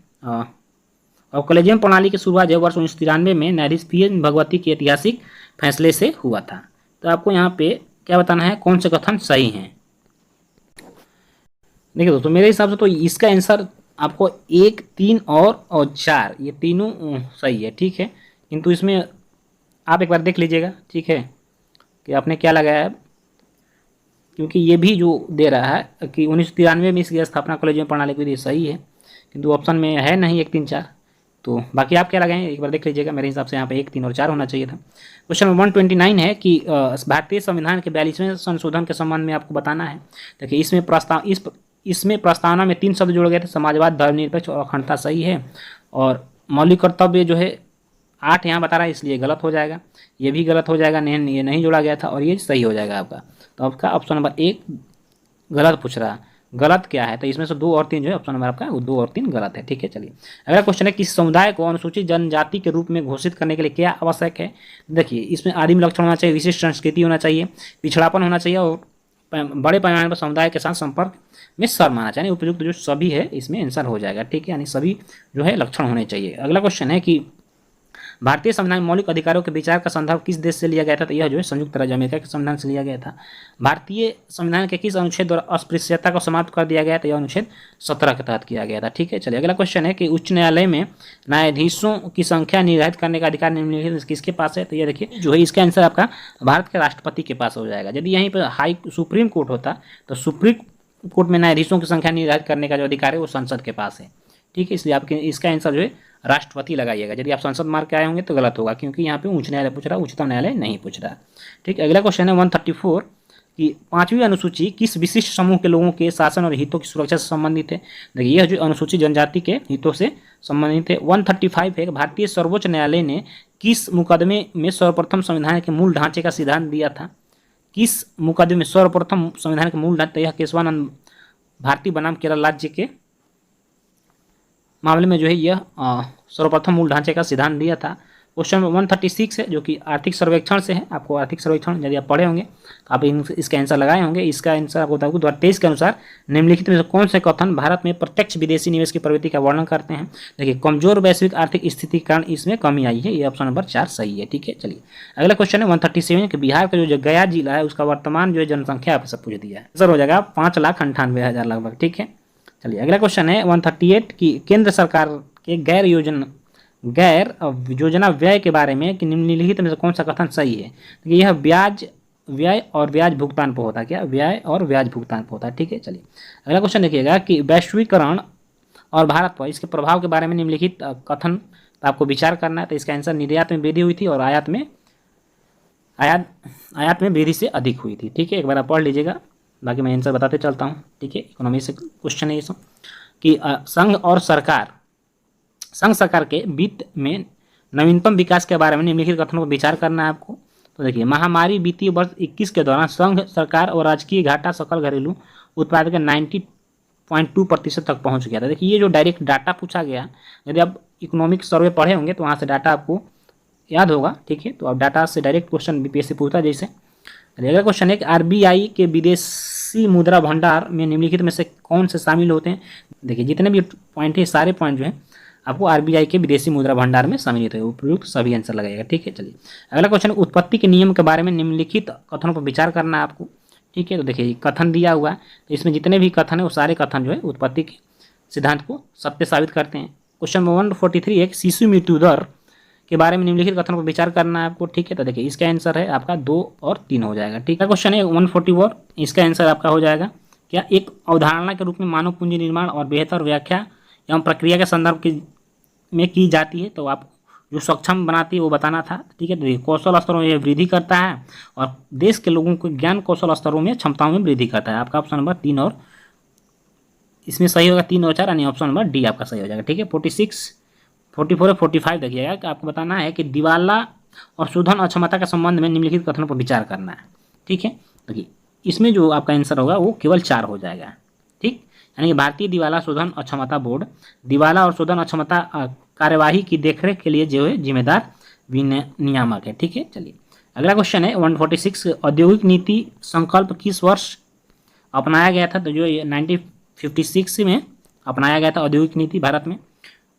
और कॉलेजियम प्रणाली की शुरुआत जो वर्ष 1993 में न्यायाधीश पी.एन. भगवती के ऐतिहासिक फैसले से हुआ था। तो आपको यहाँ पे क्या बताना है, कौन से कथन सही हैं। देखिए दोस्तों मेरे हिसाब से तो इसका आंसर आपको 1, 3 और 4 ये तीनों सही है, ठीक है। किंतु इसमें आप एक बार देख लीजिएगा, ठीक है, कि आपने क्या लगाया है, क्योंकि ये भी जो दे रहा है कि 1993 में इसकी स्थापना कॉलेजियम प्रणाली की सही है, किंतु ऑप्शन में है नहीं 1, 3, 4। तो बाकी आप क्या लगाएं एक बार देख लीजिएगा। मेरे हिसाब से यहाँ पे 1, 3 और 4 होना चाहिए था। क्वेश्चन नंबर 129 है कि भारतीय संविधान के 42वें संशोधन के संबंध में आपको बताना है। देखिए इसमें प्रस्तावना में 3 शब्द जोड़े गए थे, समाजवाद, धर्मनिरपेक्ष और अखंडता, सही है। और मौलिक कर्तव्य जो है 8 यहाँ बता रहा है, इसलिए गलत हो जाएगा, ये भी गलत हो जाएगा, नहीं ये नहीं जोड़ा गया था, और ये सही हो जाएगा आपका। तो आपका ऑप्शन नंबर 1 गलत पूछ रहा है, गलत क्या है, तो इसमें से 2 और 3 जो है ऑप्शन नंबर आपका 2 और 3 गलत है, ठीक है। चलिए अगला क्वेश्चन है किस समुदाय को अनुसूचित जनजाति के रूप में घोषित करने के लिए क्या आवश्यक है। देखिए इसमें आदिम लक्षण होना चाहिए, विशिष्ट संस्कृति होना चाहिए, पिछड़ापन होना चाहिए, और बड़े पैमाने पर समुदाय के साथ संपर्क में शर्म आना चाहिए। उपयुक्त जो सभी है इसमें आंसर हो जाएगा, ठीक है, यानी सभी जो है लक्षण होने चाहिए। अगला क्वेश्चन है कि भारतीय संविधान मौलिक अधिकारों के विचार का संदर्भ किस देश से लिया गया था। तो यह जो है संयुक्त राज्य अमेरिका के संविधान से लिया गया था। भारतीय संविधान के किस अनुच्छेद द्वारा अस्पृश्यता को समाप्त कर दिया गया था। यह अनुच्छेद 17 के तहत किया गया था, ठीक है। चलिए अगला क्वेश्चन है कि उच्च न्यायालय में न्यायाधीशों की संख्या निर्धारित करने का अधिकार निम्नलिखित किसके पास है। तो यह देखिए जो है इसका आंसर आपका भारत के राष्ट्रपति के पास हो जाएगा। यदि यहीं पर सुप्रीम कोर्ट होता तो सुप्रीम कोर्ट में न्यायाधीशों की संख्या निर्धारित करने का जो अधिकार है वो संसद के पास है, ठीक है, इसलिए आपके इसका आंसर जो है राष्ट्रपति लगाइएगा। यदि आप संसद मार्क के आए होंगे तो गलत होगा, क्योंकि यहाँ पे उच्च न्यायालय पूछ रहा है, उच्चतम न्यायालय नहीं पूछ रहा। ठीक है, अगला क्वेश्चन है 134 कि 5वीं अनुसूची किस विशिष्ट समूह के लोगों के शासन और हितों की सुरक्षा से संबंधित है। देखिए यह जो अनुसूचित जनजाति के हितों से संबंधित है। 135 है, भारतीय सर्वोच्च न्यायालय ने किस मुकदमे में सर्वप्रथम संविधान के मूल ढांचे का सिद्धांत दिया था। किस मुकदमे में सर्वप्रथम संविधान के मूल ढांचे, यह केशवानंद भारती बनाम केरल राज्य के मामले में जो है यह सर्वप्रथम मूल ढांचे का सिद्धांत दिया था। क्वेश्चन 136 है जो कि आर्थिक सर्वेक्षण से है। आपको आर्थिक सर्वेक्षण यदि आप पढ़े होंगे तो आप इसका आंसर लगाए होंगे। इसका आंसर आपको बताऊँ 2023 के अनुसार निम्नलिखित में से कौन से कथन भारत में प्रत्यक्ष विदेशी निवेश की प्रवृत्ति का वर्णन करते हैं। देखिए कमजोर वैश्विक आर्थिक स्थिति के कारण इसमें कमी आई है, ये ऑप्शन नंबर 4 सही है। ठीक है, चलिए अगला क्वेश्चन है 137 कि बिहार का जो गया जिला है उसका वर्तमान जो है जनसंख्या आपसे पूछ दिया है। आंसर हो जाएगा 5,98,000 लगभग। ठीक है, चलिए अगला क्वेश्चन है 138 की केंद्र सरकार के गैर योजना व्यय के बारे में कि निम्नलिखित में से कौन सा कथन सही है। तो यह ब्याज व्यय और ब्याज भुगतान पर होता है। क्या? व्यय और ब्याज भुगतान पर होता है। ठीक है, चलिए अगला क्वेश्चन देखिएगा कि वैश्वीकरण और भारत पर इसके प्रभाव के बारे में निम्नलिखित कथन आपको विचार करना है। तो इसका आंसर निर्यात में वृद्धि हुई थी और आयात में वृद्धि से अधिक हुई थी। ठीक है, एक बार आप पढ़ लीजिएगा, बाकी मैं आंसर बताते चलता हूँ। ठीक है, इकोनॉमी से क्वेश्चन है ये सब कि संघ सरकार के वित्त में नवीनतम विकास के बारे में निम्नलिखित कथनों पर विचार करना है आपको। तो देखिए महामारी वित्तीय वर्ष 21 के दौरान संघ सरकार और राजकीय घाटा सकल घरेलू उत्पाद के 90.2% तक पहुंच गया था। देखिए ये जो डायरेक्ट डाटा पूछा गया, यदि आप इकोनॉमिक सर्वे पढ़े होंगे तो वहाँ से डाटा आपको याद होगा। ठीक है, तो आप डाटा से डायरेक्ट क्वेश्चन बीपीएससी पूछता जैसे। अगला क्वेश्चन है कि आरबीआई के विदेशी मुद्रा भंडार में निम्नलिखित में से कौन से शामिल होते हैं। देखिए जितने भी पॉइंट है सारे पॉइंट जो है आपको आरबीआई के विदेशी मुद्रा भंडार में सम्मिलित है। उपयुक्त सभी आंसर लगाएगा। ठीक है, चलिए अगला क्वेश्चन उत्पत्ति के नियम के बारे में निम्नलिखित कथनों पर विचार करना है आपको। ठीक है, तो देखिए कथन दिया हुआ है, तो इसमें जितने भी कथन है वो सारे कथन जो है उत्पत्ति के सिद्धांत को सत्य साबित करते हैं। क्वेश्चन 143 एक शिशु मृत्यु दर के बारे में निम्नलिखित कथनों पर विचार करना है आपको। ठीक है, तो देखिए इसका आंसर है आपका 2 और 3 हो जाएगा। ठीक है, क्वेश्चन है 144, इसका आंसर आपका हो जाएगा क्या? एक अवधारणा के रूप में मानव पूंजी निर्माण और बेहतर व्याख्या एवं प्रक्रिया के संदर्भ में की जाती है, तो आप जो सक्षम बनाती है वो बताना था। ठीक है, तो कौशल स्तरों में वृद्धि करता है और देश के लोगों को ज्ञान कौशल स्तरों में क्षमताओं में वृद्धि करता है। आपका ऑप्शन नंबर 3 और इसमें सही होगा 3 और 4, यानी ऑप्शन नंबर डी आपका सही हो जाएगा। ठीक है, 46, 44 और 45 देखिएगा कि आपको बताना है कि दिवाला और शोधन अक्षमता के संबंध में निम्नलिखित कथनों पर विचार करना है। ठीक है, देखिए इसमें जो आपका आंसर होगा वो केवल 4 हो जाएगा। ठीक, यानी कि भारतीय दिवाला शोधन अक्षमता बोर्ड दिवाला और शोधन अक्षमता कार्यवाही की देखरेख के लिए जो है जिम्मेदार नियामक है। ठीक है, चलिए अगला क्वेश्चन है 146 औद्योगिक नीति संकल्प किस वर्ष अपनाया गया था। तो जो 1956 में अपनाया गया था औद्योगिक नीति भारत में।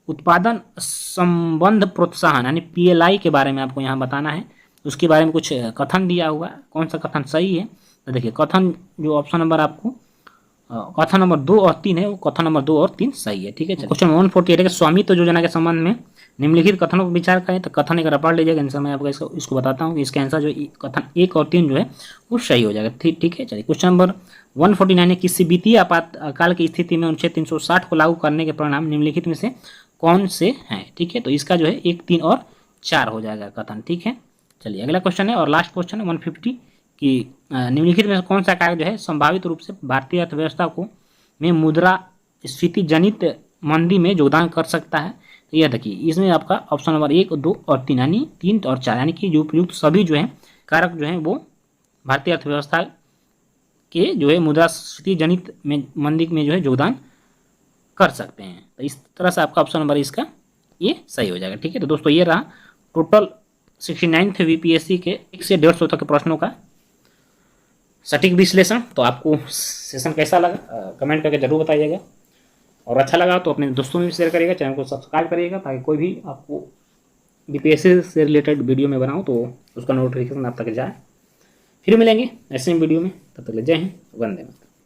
उत्पादन संबंध प्रोत्साहन यानी पीएलआई के बारे में आपको यहाँ बताना है, उसके बारे में कुछ कथन दिया हुआ है, कौन सा कथन सही है। तो देखिए कथन जो ऑप्शन नंबर आपको कथन नंबर 2 और 3 है, वो कथन नंबर 2 और 3 सही है। ठीक है, क्वेश्चन 148 है स्वामित्व योजना के संबंध में निम्नलिखित कथनों पर विचार करें। तो कथन एक पढ़ लीजिएगा, आंसर मैं आपको इसको बताता हूँ कि इसका आंसर जो कथन 1 और 3 जो है वो सही हो जाएगा। ठीक है, चलिए क्वेश्चन नंबर 149 है किसी वित्तीय आपातकाल की स्थिति में अनुच्छेद 360 को लागू करने के परिणाम निम्नलिखित में से कौन से हैं। ठीक है, तो इसका जो है 1, 3 और 4 हो जाएगा कथन। ठीक है, चलिए अगला क्वेश्चन है और लास्ट क्वेश्चन है 150 कि निम्नलिखित में से कौन सा कार्य जो है संभावित रूप से भारतीय अर्थव्यवस्था को में मुद्रास्फीति जनित मंदी में योगदान कर सकता है। तो यह देखिए इसमें आपका ऑप्शन नंबर 1, 2 और 3 यानी 3 और 4 यानी कि जो उपयुक्त सभी जो है कारक जो है वो भारतीय अर्थव्यवस्था के जो है मुद्रास्फीति जनित में मंदी में जो है योगदान कर सकते हैं। तो इस तरह से आपका ऑप्शन नंबर इसका ये सही हो जाएगा। ठीक है, तो दोस्तों ये रहा टोटल 69th वीपीएससी के 1 से 150 तक के प्रश्नों का सटीक विश्लेषण। तो आपको सेशन कैसा लगा कमेंट करके जरूर बताइएगा, और अच्छा लगा तो अपने दोस्तों में भी शेयर करिएगा, चैनल को सब्सक्राइब करिएगा ताकि कोई भी आपको बीपीएससी से रिलेटेड वीडियो में बनाऊँ तो उसका नोटिफिकेशन आप तक जाए। फिर मिलेंगे ऐसे ही वीडियो में, तब तक जय हिंद, वंदे मातरम।